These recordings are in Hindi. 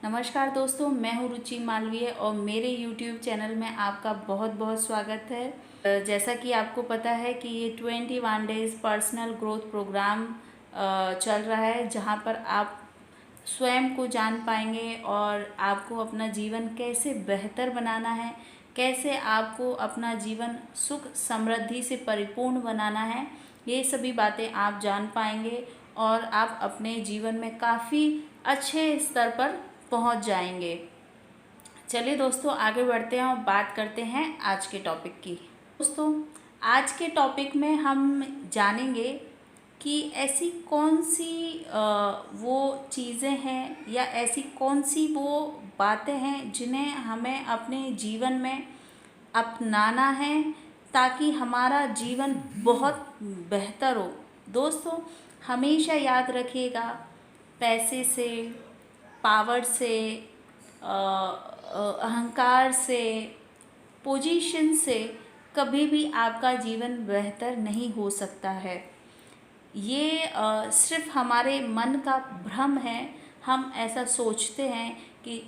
नमस्कार दोस्तों, मैं हूँ रुचि मालवीय और मेरे YouTube चैनल में आपका बहुत बहुत स्वागत है। जैसा कि आपको पता है कि ये 21 डेज़ पर्सनल ग्रोथ प्रोग्राम चल रहा है, जहाँ पर आप स्वयं को जान पाएंगे और आपको अपना जीवन कैसे बेहतर बनाना है, कैसे आपको अपना जीवन सुख समृद्धि से परिपूर्ण बनाना है, ये सभी बातें आप जान पाएंगे और आप अपने जीवन में काफ़ी अच्छे स्तर पर पहुंच जाएंगे। चलिए दोस्तों, आगे बढ़ते हैं और बात करते हैं आज के टॉपिक की। दोस्तों, आज के टॉपिक में हम जानेंगे कि ऐसी कौन सी वो चीज़ें हैं या ऐसी कौन सी वो बातें हैं जिन्हें हमें अपने जीवन में अपनाना है ताकि हमारा जीवन बहुत बेहतर हो। दोस्तों, हमेशा याद रखिएगा, पैसे से, पावर से, अहंकार से, पोजीशन से कभी भी आपका जीवन बेहतर नहीं हो सकता है। ये सिर्फ हमारे मन का भ्रम है। हम ऐसा सोचते हैं कि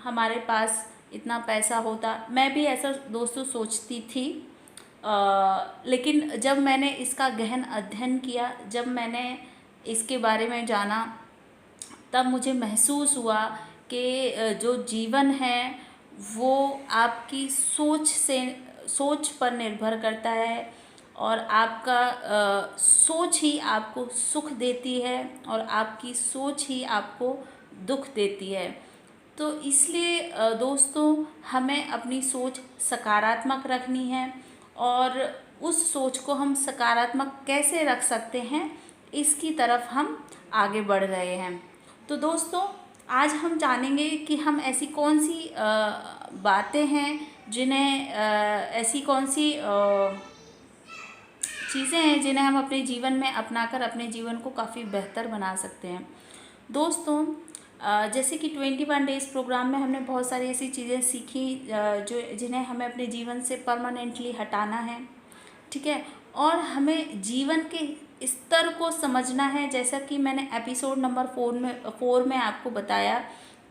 हमारे पास इतना पैसा होता। मैं भी ऐसा दोस्तों सोचती थी, लेकिन जब मैंने इसका गहन अध्ययन किया, जब मैंने इसके बारे में जाना, तब मुझे महसूस हुआ कि जो जीवन है वो आपकी सोच पर निर्भर करता है और आपका सोच ही आपको सुख देती है और आपकी सोच ही आपको दुख देती है। तो इसलिए दोस्तों, हमें अपनी सोच सकारात्मक रखनी है और उस सोच को हम सकारात्मक कैसे रख सकते हैं, इसकी तरफ हम आगे बढ़ रहे हैं। तो दोस्तों, आज हम जानेंगे कि हम ऐसी कौन सी बातें हैं जिन्हें ऐसी कौन सी चीज़ें हैं जिन्हें हम अपने जीवन में अपनाकर अपने जीवन को काफ़ी बेहतर बना सकते हैं। दोस्तों, जैसे कि 21 डेज़ प्रोग्राम में हमने बहुत सारी ऐसी चीज़ें सीखी जिन्हें हमें अपने जीवन से परमानेंटली हटाना है, ठीक है। और हमें जीवन के स्तर को समझना है, जैसा कि मैंने एपिसोड नंबर 4 में आपको बताया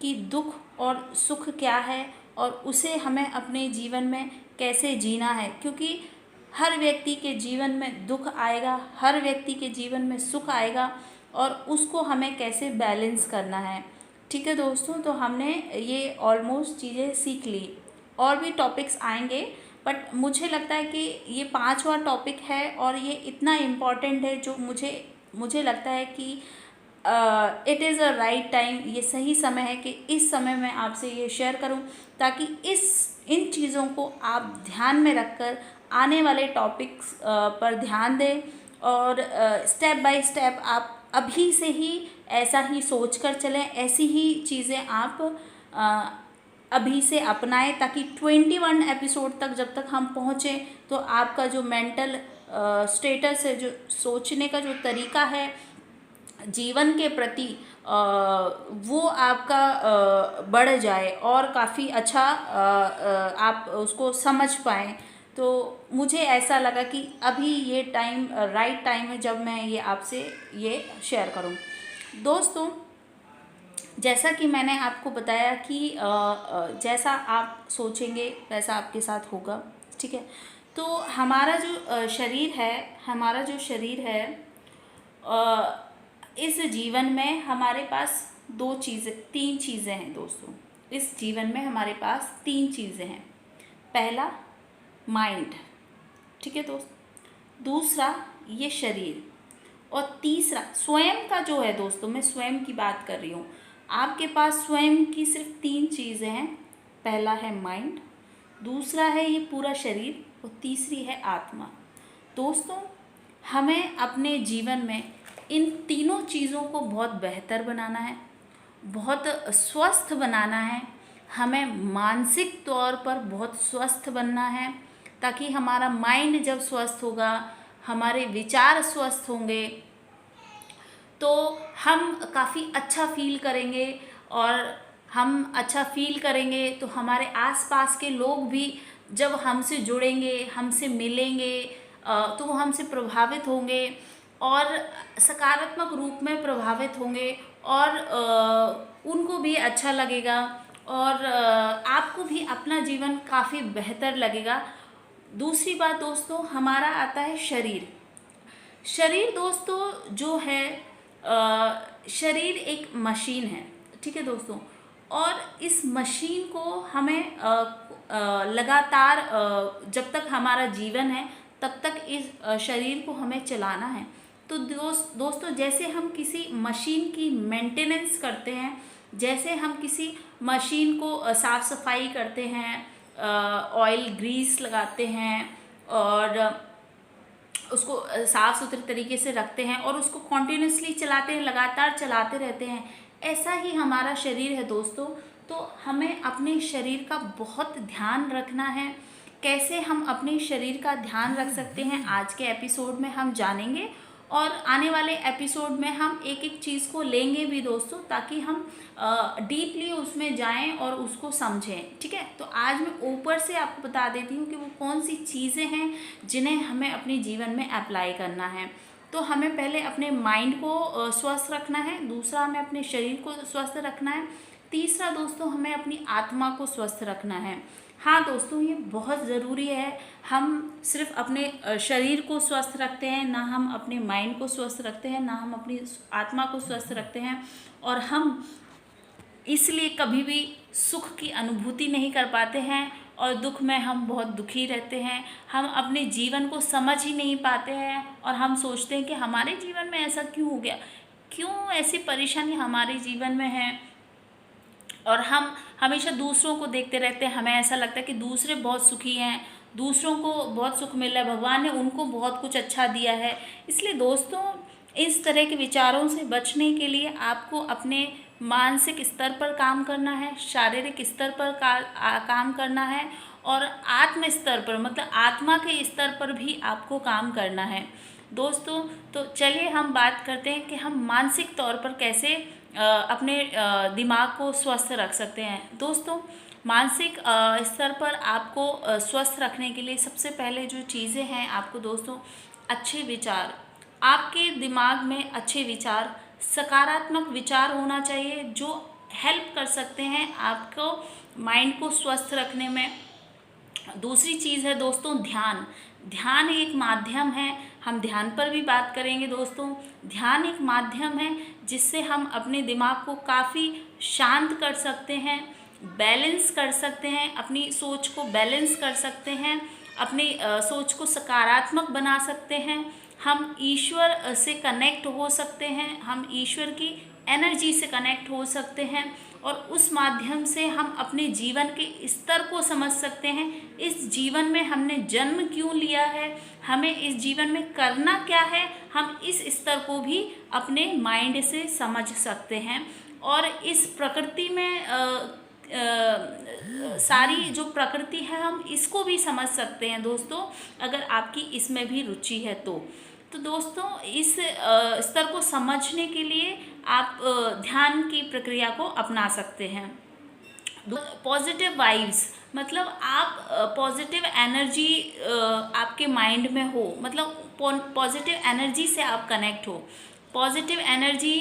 कि दुख और सुख क्या है और उसे हमें अपने जीवन में कैसे जीना है, क्योंकि हर व्यक्ति के जीवन में दुख आएगा, हर व्यक्ति के जीवन में सुख आएगा और उसको हमें कैसे बैलेंस करना है, ठीक है दोस्तों। तो हमने ये ऑलमोस्ट चीज़ें सीख ली, और भी टॉपिक्स आएंगे, बट मुझे लगता है कि ये 5वां टॉपिक है और ये इतना इम्पॉर्टेंट है जो मुझे लगता है कि it is a right time, ये सही समय है कि इस समय मैं आपसे ये शेयर करूं, ताकि इन चीज़ों को आप ध्यान में रखकर आने वाले टॉपिक्स पर ध्यान दें और स्टेप बाय स्टेप आप अभी से ही ऐसा ही सोच कर चलें, ऐसी ही चीज़ें आप अभी से अपनाएं, ताकि 21 एपिसोड तक जब तक हम पहुँचें तो आपका जो मेंटल स्टेटस है, जो सोचने का जो तरीका है जीवन के प्रति, वो आपका बढ़ जाए और काफ़ी अच्छा आप उसको समझ पाएँ। तो मुझे ऐसा लगा कि अभी ये टाइम राइट टाइम है जब मैं ये आपसे ये शेयर करूं। दोस्तों, जैसा कि मैंने आपको बताया कि जैसा आप सोचेंगे वैसा आपके साथ होगा, ठीक है। तो हमारा जो शरीर है, इस जीवन में हमारे पास 3 चीज़ें हैं दोस्तों। इस जीवन में हमारे पास 3 चीज़ें हैं। पहला माइंड, ठीक है दोस्त, दूसरा ये शरीर, और तीसरा स्वयं का जो है दोस्तों, मैं स्वयं की बात कर रही हूँ। आपके पास स्वयं की सिर्फ 3 चीज़ें हैं। पहला है माइंड, दूसरा है ये पूरा शरीर और तीसरी है आत्मा। दोस्तों, हमें अपने जीवन में इन तीनों चीज़ों को बहुत बेहतर बनाना है, बहुत स्वस्थ बनाना है। हमें मानसिक तौर पर बहुत स्वस्थ बनना है, ताकि हमारा माइंड जब स्वस्थ होगा, हमारे विचार स्वस्थ होंगे, तो हम काफ़ी अच्छा फील करेंगे, और हम अच्छा फील करेंगे तो हमारे आसपास के लोग भी जब हमसे जुड़ेंगे, हमसे मिलेंगे, तो वो हमसे प्रभावित होंगे। और सकारात्मक रूप में प्रभावित होंगे और उनको भी अच्छा लगेगा और आपको भी अपना जीवन काफ़ी बेहतर लगेगा। दूसरी बात दोस्तों, हमारा आता है शरीर। शरीर दोस्तों जो है, शरीर एक मशीन है, ठीक है दोस्तों। और इस मशीन को हमें लगातार जब तक हमारा जीवन है तब तक इस शरीर को हमें चलाना है। तो दोस्तों जैसे हम किसी मशीन की मेंटेनेंस करते हैं, जैसे हम किसी मशीन को साफ़ सफाई करते हैं, ऑयल ग्रीस लगाते हैं और उसको साफ़ सुथरे तरीके से रखते हैं और उसको कॉन्टिन्यूसली चलाते हैं, लगातार चलाते रहते हैं, ऐसा ही हमारा शरीर है दोस्तों। तो हमें अपने शरीर का बहुत ध्यान रखना है। कैसे हम अपने शरीर का ध्यान रख सकते हैं आज के एपिसोड में हम जानेंगे और आने वाले एपिसोड में हम एक एक चीज़ को लेंगे भी दोस्तों, ताकि हम डीपली उसमें जाएं और उसको समझें, ठीक है। तो आज मैं ऊपर से आपको बता देती हूँ कि वो कौन सी चीज़ें हैं जिन्हें हमें अपने जीवन में अप्लाई करना है। तो हमें पहले अपने माइंड को स्वस्थ रखना है, दूसरा हमें अपने शरीर को स्वस्थ रखना है, तीसरा दोस्तों हमें अपनी आत्मा को स्वस्थ रखना है। हाँ दोस्तों, ये बहुत ज़रूरी है। हम सिर्फ अपने शरीर को स्वस्थ रखते हैं, ना हम अपने माइंड को स्वस्थ रखते हैं, ना हम अपनी आत्मा को स्वस्थ रखते हैं, और हम इसलिए कभी भी सुख की अनुभूति नहीं कर पाते हैं और दुख में हम बहुत दुखी रहते हैं। हम अपने जीवन को समझ ही नहीं पाते हैं और हम सोचते हैं कि हमारे जीवन में ऐसा क्यों हो गया, क्यों ऐसी परेशानी हमारे जीवन में है, और हम हमेशा दूसरों को देखते रहते हैं। हमें ऐसा लगता है कि दूसरे बहुत सुखी हैं, दूसरों को बहुत सुख मिल रहा है, भगवान ने उनको बहुत कुछ अच्छा दिया है। इसलिए दोस्तों इस तरह के विचारों से बचने के लिए आपको अपने मानसिक स्तर पर काम करना है, शारीरिक स्तर पर काम करना है और आत्म स्तर पर, मतलब आत्मा के स्तर पर भी आपको काम करना है दोस्तों। तो चलिए हम बात करते हैं कि हम मानसिक तौर पर कैसे अपने दिमाग को स्वस्थ रख सकते हैं। दोस्तों मानसिक स्तर पर आपको स्वस्थ रखने के लिए सबसे पहले जो चीज़ें हैं आपको दोस्तों, अच्छे विचार, आपके दिमाग में अच्छे विचार, सकारात्मक विचार होना चाहिए जो हेल्प कर सकते हैं आपको माइंड को स्वस्थ रखने में। दूसरी चीज़ है दोस्तों ध्यान। ध्यान एक माध्यम है, हम ध्यान पर भी बात करेंगे दोस्तों। ध्यान एक माध्यम है जिससे हम अपने दिमाग को काफ़ी शांत कर सकते हैं, बैलेंस कर सकते हैं, अपनी सोच को बैलेंस कर सकते हैं, अपनी सोच को सकारात्मक बना सकते हैं। हम ईश्वर से कनेक्ट हो सकते हैं, हम ईश्वर की एनर्जी से कनेक्ट हो सकते हैं और उस माध्यम से हम अपने जीवन के स्तर को समझ सकते हैं। इस जीवन में हमने जन्म क्यों लिया है, हमें इस जीवन में करना क्या है, हम इस स्तर को भी अपने माइंड से समझ सकते हैं। और इस प्रकृति में सारी जो प्रकृति है हम इसको भी समझ सकते हैं दोस्तों, अगर आपकी इसमें भी रुचि है तो दोस्तों इस स्तर को समझने के लिए आप ध्यान की प्रक्रिया को अपना सकते हैं। पॉजिटिव वाइब्स, मतलब आप पॉजिटिव एनर्जी आपके माइंड में हो, मतलब पॉजिटिव एनर्जी से आप कनेक्ट हो। पॉजिटिव एनर्जी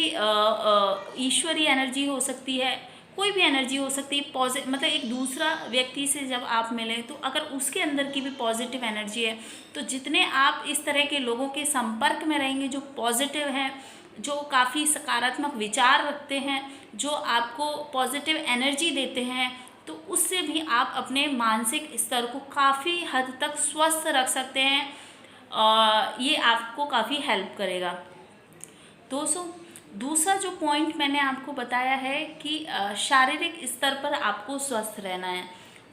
ईश्वरीय एनर्जी हो सकती है, कोई भी एनर्जी हो सकती है। मतलब एक दूसरा व्यक्ति से जब आप मिलें तो अगर उसके अंदर की भी पॉजिटिव एनर्जी है, तो जितने आप इस तरह के लोगों के संपर्क में रहेंगे जो पॉजिटिव हैं, जो काफ़ी सकारात्मक विचार रखते हैं, जो आपको पॉजिटिव एनर्जी देते हैं, तो उससे भी आप अपने मानसिक स्तर को काफ़ी हद तक स्वस्थ रख सकते हैं। ये आपको काफ़ी हेल्प करेगा दोस्तों। दूसरा जो पॉइंट मैंने आपको बताया है कि शारीरिक स्तर पर आपको स्वस्थ रहना है।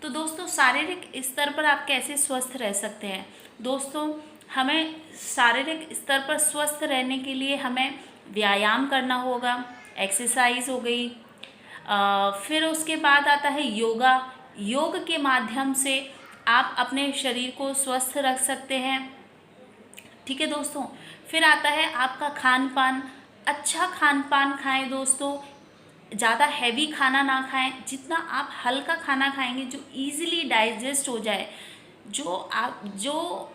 तो दोस्तों शारीरिक स्तर पर आप कैसे स्वस्थ रह सकते हैं? दोस्तों हमें शारीरिक स्तर पर स्वस्थ रहने के लिए हमें व्यायाम करना होगा, एक्सरसाइज हो गई, फिर उसके बाद आता है योगा। योग के माध्यम से आप अपने शरीर को स्वस्थ रख सकते हैं, ठीक है दोस्तों। फिर आता है आपका खान पान। अच्छा खान पान खाएं दोस्तों, ज़्यादा हैवी खाना ना खाएं। जितना आप हल्का खाना खाएंगे जो इजीली डाइजेस्ट हो जाए, जो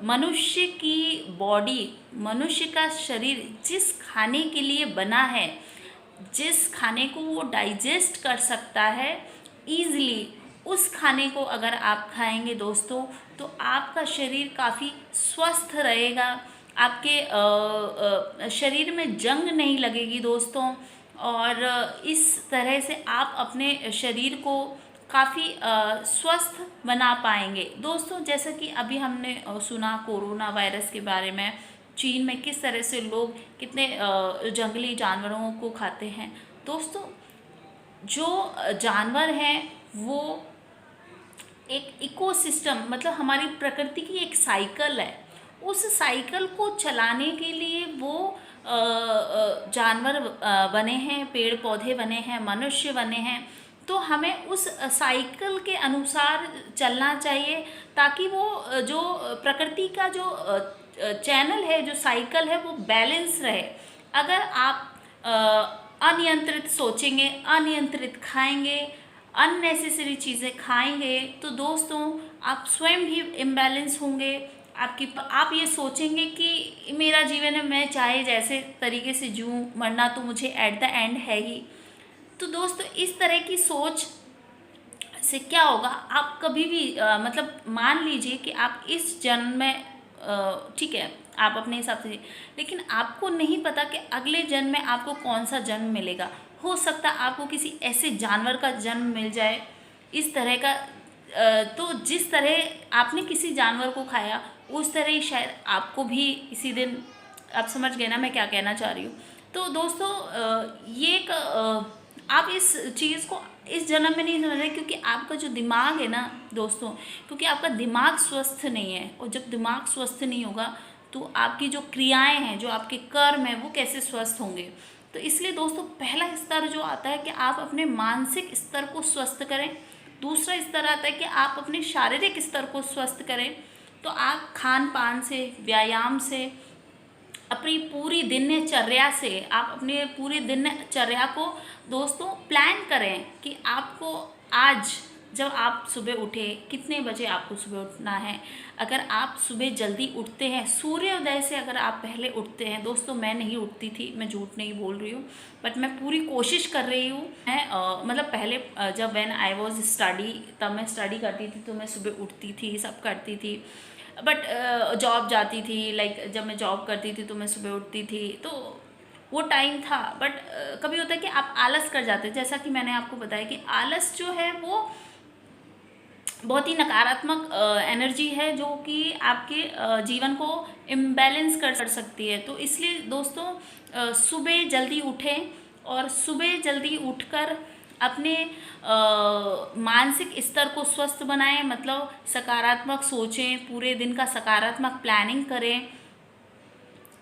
मनुष्य की बॉडी, मनुष्य का शरीर जिस खाने के लिए बना है, जिस खाने को वो डाइजेस्ट कर सकता है ईज़िली, उस खाने को अगर आप खाएंगे दोस्तों, तो आपका शरीर काफ़ी स्वस्थ रहेगा। आपके शरीर में जंग नहीं लगेगी दोस्तों, और इस तरह से आप अपने शरीर को काफ़ी स्वस्थ बना पाएंगे दोस्तों। जैसा कि अभी हमने सुना कोरोना वायरस के बारे में, चीन में किस तरह से लोग कितने जंगली जानवरों को खाते हैं दोस्तों। जो जानवर हैं वो एक इकोसिस्टम, मतलब हमारी प्रकृति की एक साइकिल है, उस साइकिल को चलाने के लिए वो जानवर बने हैं, पेड़ पौधे बने हैं, मनुष्य बने हैं। तो हमें उस साइकिल के अनुसार चलना चाहिए, ताकि वो जो प्रकृति का जो चैनल है, जो साइकिल है, वो बैलेंस रहे। अगर आप अनियंत्रित सोचेंगे, अनियंत्रित खाएंगे, अननेसेसरी चीज़ें खाएंगे, तो दोस्तों आप स्वयं भी इम्बैलेंस होंगे। आप ये सोचेंगे कि मेरा जीवन है, मैं चाहे जैसे तरीके से जीऊँ, मरना तो मुझे एट द एंड है ही। तो दोस्तों इस तरह की सोच से क्या होगा, आप कभी भी मतलब मान लीजिए कि आप इस जन्म में ठीक है, आप अपने हिसाब से, लेकिन आपको नहीं पता कि अगले जन्म में आपको कौन सा जन्म मिलेगा। हो सकता है आपको किसी ऐसे जानवर का जन्म मिल जाए, इस तरह का तो जिस तरह आपने किसी जानवर को खाया, उस तरह ही शायद आपको भी इसी दिन, आप समझ गए ना मैं क्या कहना चाह रही हूँ। तो दोस्तों ये एक आप इस चीज़ को इस जन्म में नहीं समझ रहे, क्योंकि आपका जो दिमाग है ना दोस्तों, क्योंकि आपका दिमाग स्वस्थ नहीं है, और जब दिमाग स्वस्थ नहीं होगा तो आपकी जो क्रियाएं हैं, जो आपके कर्म हैं, वो कैसे स्वस्थ होंगे। तो इसलिए दोस्तों पहला स्तर जो आता है कि आप अपने मानसिक स्तर को स्वस्थ करें। दूसरा स्तर आता है कि आप अपने शारीरिक स्तर को स्वस्थ करें। तो आप खान पान से, व्यायाम से, अपनी पूरी दिनचर्या से, आप अपने पूरी दिनचर्या को दोस्तों प्लान करें कि आपको आज जब आप सुबह उठे, कितने बजे आपको सुबह उठना है। अगर आप सुबह जल्दी उठते हैं, सूर्योदय से अगर आप पहले उठते हैं दोस्तों, मैं नहीं उठती थी, मैं झूठ नहीं बोल रही हूँ, बट मैं पूरी कोशिश कर रही हूँ। मैं मतलब पहले जब व्हेन आई वाज स्टडी, तब मैं स्टडी करती थी, तो मैं सुबह उठती थी, सब करती थी। बट जॉब जाती थी, लाइक जब मैं जॉब करती थी तो मैं सुबह उठती थी, तो वो टाइम था। बट कभी होता है कि आप आलस कर जाते हैं, जैसा कि मैंने आपको बताया कि आलस जो है वो बहुत ही नकारात्मक एनर्जी है, जो कि आपके जीवन को इम्बैलेंस कर सकती है। तो इसलिए दोस्तों सुबह जल्दी उठें, और सुबह जल्दी उठकर अपने मानसिक स्तर को स्वस्थ बनाएं, मतलब सकारात्मक सोचें, पूरे दिन का सकारात्मक प्लानिंग करें।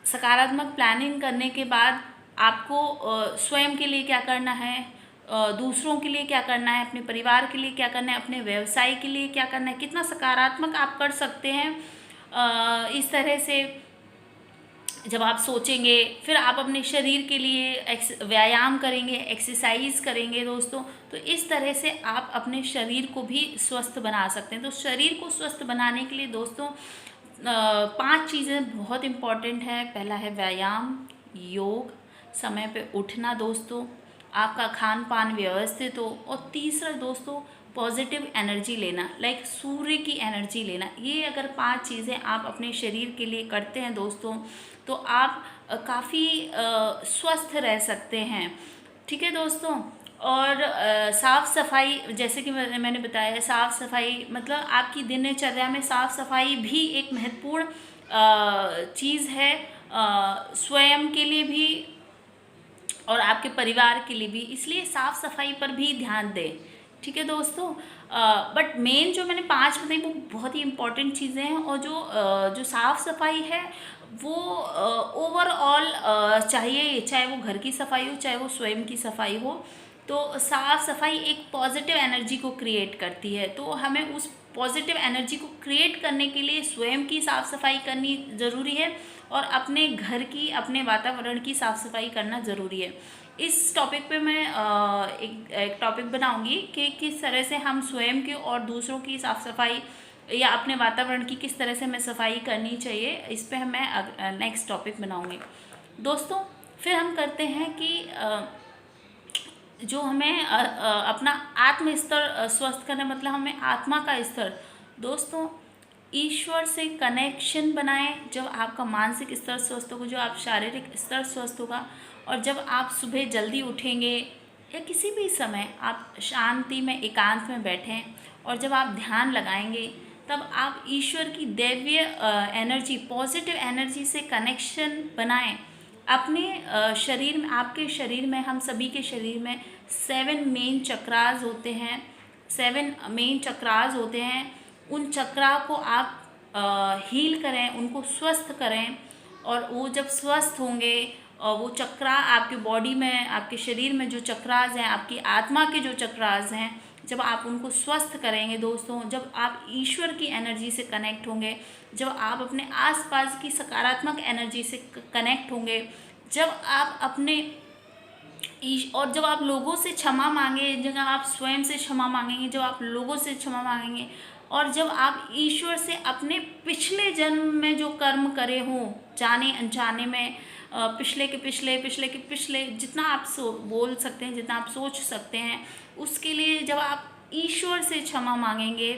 सकारात्मक प्लानिंग करने के बाद आपको स्वयं के लिए क्या करना है, दूसरों के लिए क्या करना है, अपने परिवार के लिए क्या करना है, अपने व्यवसाय के लिए क्या करना है, कितना सकारात्मक आप कर सकते हैं। इस तरह से जब आप सोचेंगे, फिर आप अपने शरीर के लिए व्यायाम करेंगे, एक्सरसाइज करेंगे दोस्तों, तो इस तरह से आप अपने शरीर को भी स्वस्थ बना सकते हैं। तो शरीर को स्वस्थ बनाने के लिए दोस्तों 5 चीज़ें बहुत इम्पॉर्टेंट है। पहला है व्यायाम, योग, समय पे उठना दोस्तों, आपका खान पान व्यवस्थित हो, और तीसरा दोस्तों पॉजिटिव एनर्जी लेना, लाइक सूर्य की एनर्जी लेना। ये अगर 5 चीज़ें आप अपने शरीर के लिए करते हैं दोस्तों, तो आप काफ़ी स्वस्थ रह सकते हैं। ठीक है दोस्तों। और साफ़ सफाई, जैसे कि मैंने बताया, साफ़ सफाई मतलब आपकी दिनचर्या में साफ़ सफाई भी एक महत्वपूर्ण चीज़ है, स्वयं के लिए भी और आपके परिवार के लिए भी। इसलिए साफ़ सफाई पर भी ध्यान दें। ठीक है दोस्तों। बट मेन जो मैंने 5 बताई वो बहुत ही इम्पॉर्टेंट चीज़ें हैं, और जो साफ़ सफाई है वो ओवरऑल चाहिए, चाहे वो घर की सफाई हो, चाहे वो स्वयं की सफाई हो। तो साफ़ सफाई एक पॉजिटिव एनर्जी को क्रिएट करती है। तो हमें उस पॉजिटिव एनर्जी को क्रिएट करने के लिए स्वयं की साफ़ सफाई करनी ज़रूरी है, और अपने घर की, अपने वातावरण की साफ़ सफाई करना ज़रूरी है। इस टॉपिक पे मैं एक टॉपिक बनाऊंगी कि किस तरह से हम स्वयं की और दूसरों की साफ़ सफाई या अपने वातावरण की किस तरह से हमें सफाई करनी चाहिए, इस पे मैं नेक्स्ट टॉपिक बनाऊंगी। दोस्तों फिर हम करते हैं कि जो हमें अपना आत्म स्तर स्वस्थ करना, मतलब हमें आत्मा का स्तर। दोस्तों ईश्वर से कनेक्शन बनाएं। जब आपका मानसिक स्तर स्वस्थ होगा, जो आप शारीरिक स्तर स्वस्थ होगा, और जब आप सुबह जल्दी उठेंगे या किसी भी समय आप शांति में एकांत में बैठें और जब आप ध्यान लगाएंगे, तब आप ईश्वर की दैवीय एनर्जी, पॉजिटिव एनर्जी से कनेक्शन बनाएं। अपने शरीर में, आपके शरीर में, हम सभी के शरीर में 7 मेन चक्रास होते हैं। 7 मेन चक्रास होते हैं। उन चक्रा को आप हील करें, उनको स्वस्थ करें, और वो जब स्वस्थ होंगे और वो चक्रा आपके बॉडी में, आपके शरीर में जो चक्रास हैं, आपकी आत्मा के जो चक्रास हैं, जब आप उनको स्वस्थ करेंगे दोस्तों, जब आप ईश्वर की एनर्जी से कनेक्ट होंगे, जब आप अपने आसपास की सकारात्मक एनर्जी से कनेक्ट होंगे, जब आप अपने और जब आप लोगों से क्षमा मांगे, जब आप स्वयं से क्षमा मांगेंगे, जब आप लोगों से क्षमा मांगेंगे, और जब आप ईश्वर से अपने पिछले जन्म में जो कर्म करे हों, जाने अनजाने में, पिछले के पिछले जितना आप बोल सकते हैं, जितना आप सोच सकते हैं, उसके लिए जब आप ईश्वर से क्षमा मांगेंगे,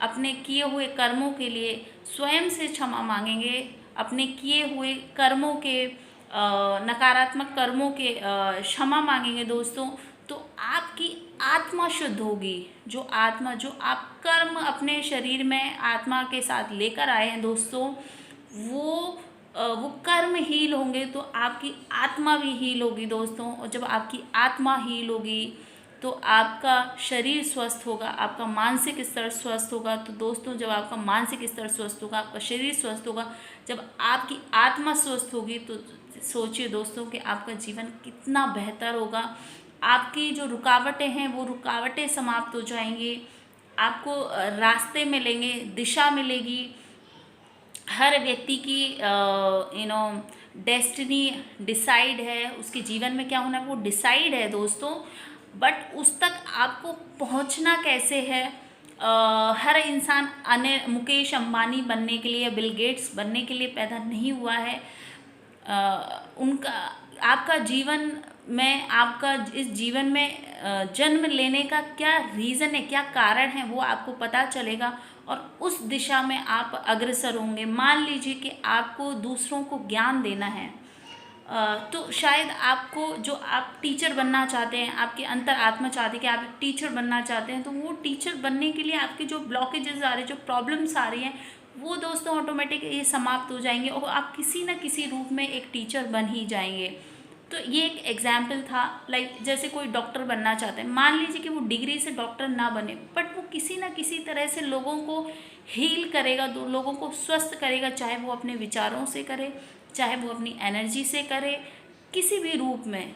अपने किए हुए कर्मों के लिए स्वयं से क्षमा मांगेंगे, अपने किए हुए कर्मों के नकारात्मक कर्मों के क्षमा मांगेंगे दोस्तों, तो आपकी आत्मा शुद्ध होगी। जो आत्मा, जो आप कर्म अपने शरीर में आत्मा के साथ लेकर आए हैं दोस्तों, वो कर्म हील होंगे, तो आपकी आत्मा भी हील होगी दोस्तों। और जब आपकी आत्मा हील होगी तो आपका शरीर स्वस्थ होगा, आपका मानसिक स्तर स्वस्थ होगा। तो दोस्तों जब आपका मानसिक स्तर स्वस्थ होगा, आपका शरीर स्वस्थ होगा, जब आपकी आत्मा स्वस्थ होगी, तो सोचिए दोस्तों कि आपका जीवन कितना बेहतर होगा। आपकी जो रुकावटें हैं वो रुकावटें समाप्त हो जाएंगी, आपको रास्ते मिलेंगे, दिशा मिलेगी। हर व्यक्ति की डेस्टिनी डिसाइड है, उसके जीवन में क्या होना है वो डिसाइड है दोस्तों, बट उस तक आपको पहुंचना कैसे है। हर इंसान मुकेश अंबानी बनने के लिए, बिल गेट्स बनने के लिए पैदा नहीं हुआ है। उनका, आपका जीवन में, आपका इस जीवन में जन्म लेने का क्या रीज़न है, क्या कारण है, वो आपको पता चलेगा और उस दिशा में आप अग्रसर होंगे। मान लीजिए कि आपको दूसरों को ज्ञान देना है, तो शायद आपको, जो आप टीचर बनना चाहते हैं, आपके अंतर आत्मा चाहती है कि आप टीचर बनना चाहते हैं, तो वो टीचर बनने के लिए आपके जो ब्लॉकेजेस आ रहे हैं, जो प्रॉब्लम्स आ रही हैं, वो दोस्तों ऑटोमेटिक ये समाप्त हो जाएंगे और आप किसी न किसी रूप में एक टीचर बन ही जाएंगे। तो ये एक एग्जाम्पल था। लाइक जैसे कोई डॉक्टर बनना चाहते हैं, मान लीजिए कि वो डिग्री से डॉक्टर ना बने, बट वो किसी न किसी तरह से लोगों को हील करेगा, लोगों को स्वस्थ करेगा, चाहे वो अपने विचारों से करे, चाहे वो अपनी एनर्जी से करे, किसी भी रूप में,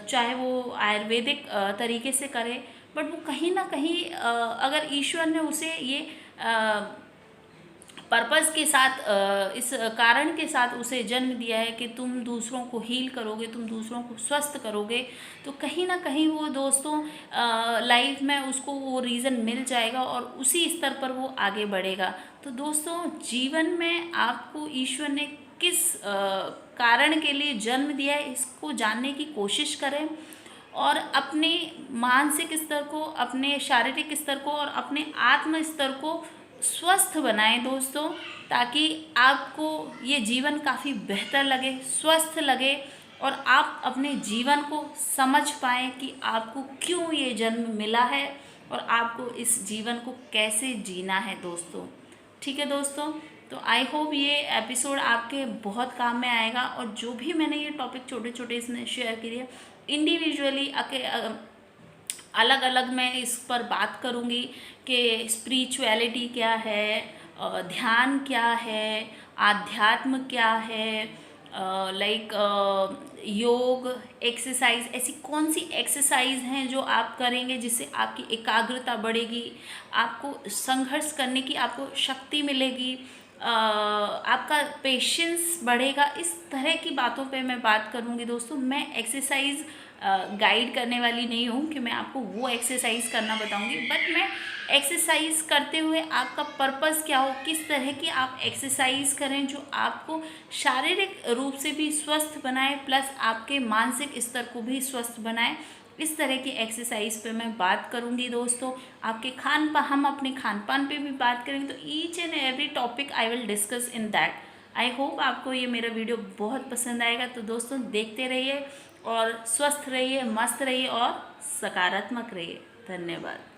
चाहे वो आयुर्वेदिक तरीके से करे, बट वो कहीं ना कहीं अगर ईश्वर ने उसे ये पर्पज़ के साथ, इस कारण के साथ उसे जन्म दिया है कि तुम दूसरों को हील करोगे, तुम दूसरों को स्वस्थ करोगे, तो कहीं ना कहीं वो दोस्तों लाइफ में उसको वो रीज़न मिल जाएगा और उसी स्तर पर वो आगे बढ़ेगा। तो दोस्तों जीवन में आपको ईश्वर ने किस कारण के लिए जन्म दिया है, इसको जानने की कोशिश करें और अपने मानसिक स्तर को, अपने शारीरिक स्तर को और अपने आत्म स्तर को स्वस्थ बनाएं दोस्तों, ताकि आपको ये जीवन काफ़ी बेहतर लगे, स्वस्थ लगे और आप अपने जीवन को समझ पाएँ कि आपको क्यों ये जन्म मिला है और आपको इस जीवन को कैसे जीना है दोस्तों। ठीक है दोस्तों, तो आई होप ये एपिसोड आपके बहुत काम में आएगा और जो भी मैंने ये टॉपिक छोटे छोटे इसमें शेयर किए, इंडिविजुअली अलग अलग मैं इस पर बात करूँगी कि स्पिरिचुअलिटी क्या है, ध्यान क्या है, आध्यात्म क्या है, लाइक योग, एक्सरसाइज, ऐसी कौन सी एक्सरसाइज हैं जो आप करेंगे जिससे आपकी एकाग्रता बढ़ेगी, आपको संघर्ष करने की आपको शक्ति मिलेगी, आपका पेशेंस बढ़ेगा। इस तरह की बातों पे मैं बात करूँगी दोस्तों। मैं एक्सरसाइज गाइड करने वाली नहीं हूँ कि मैं आपको वो एक्सरसाइज करना बताऊँगी, बट मैं एक्सरसाइज करते हुए आपका पर्पस क्या हो, किस तरह की आप एक्सरसाइज करें जो आपको शारीरिक रूप से भी स्वस्थ बनाए प्लस आपके मानसिक स्तर को भी स्वस्थ बनाए, इस तरह की एक्सरसाइज पे मैं बात करूंगी दोस्तों। आपके हम अपने खान पान पे भी बात करेंगे। तो each and every topic I will discuss in that. I hope आपको ये मेरा वीडियो बहुत पसंद आएगा। तो दोस्तों देखते रहिए और स्वस्थ रहिए, मस्त रहिए और सकारात्मक रहिए। धन्यवाद।